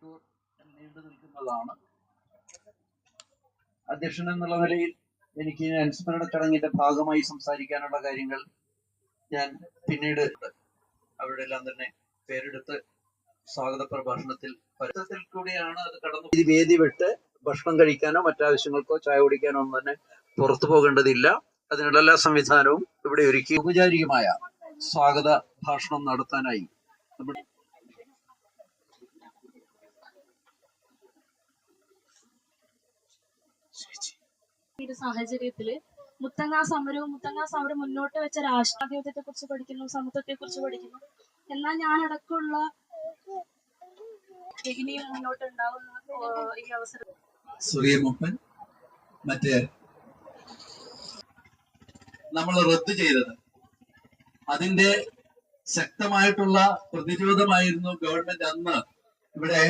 മണിക്കൂർ നീണ്ടു നിൽക്കുന്നതാണ്. അധ്യക്ഷൻ എന്നുള്ള നിലയിൽ എനിക്ക് അനുസ്മരണ ചടങ്ങിന്റെ ഭാഗമായി സംസാരിക്കാനുള്ള കാര്യങ്ങൾ ഞാൻ പിന്നീട് അവിടെ എല്ലാം തന്നെ പേരെടുത്ത് സ്വാഗത പ്രഭാഷണത്തിൽ പരസ്യത്തിൽ കൂടിയാണ് അത് കടന്നു. ഈ വേദി വിട്ട് ഭക്ഷണം കഴിക്കാനോ മറ്റാവശ്യങ്ങൾക്കോ ചായ കുടിക്കാനോ ഒന്നും തന്നെ പുറത്തു പോകേണ്ടതില്ല. അതിനുള്ള എല്ലാ സംവിധാനവും ഇവിടെ ഒരുക്കി ഔപചാരികമായ സ്വാഗത ഭാഷണം നടത്താനായി നമ്മുടെ സാഹചര്യത്തില് മുത്തങ്ങ സമരം മുന്നോട്ട് വെച്ച രാഷ്ട്രീയത്തെ കുറിച്ച് പഠിക്കുന്നു, സമത്വത്തെ കുറിച്ച് പഠിക്കുന്നു. എന്നാൽ ഞാൻ അടക്കമുള്ള ഇനിയും മുന്നോട്ട് ഉണ്ടാവുന്ന ഈ അവസരം സൂര്യമുപ്പൻ മറ്റേ നമ്മൾ റദ്ദ് ചെയ്തത് അതിന്റെ ശക്തമായിട്ടുള്ള പ്രതിരോധമായിരുന്നു ഗവൺമെന്റ് അന്ന് ഇവിടെ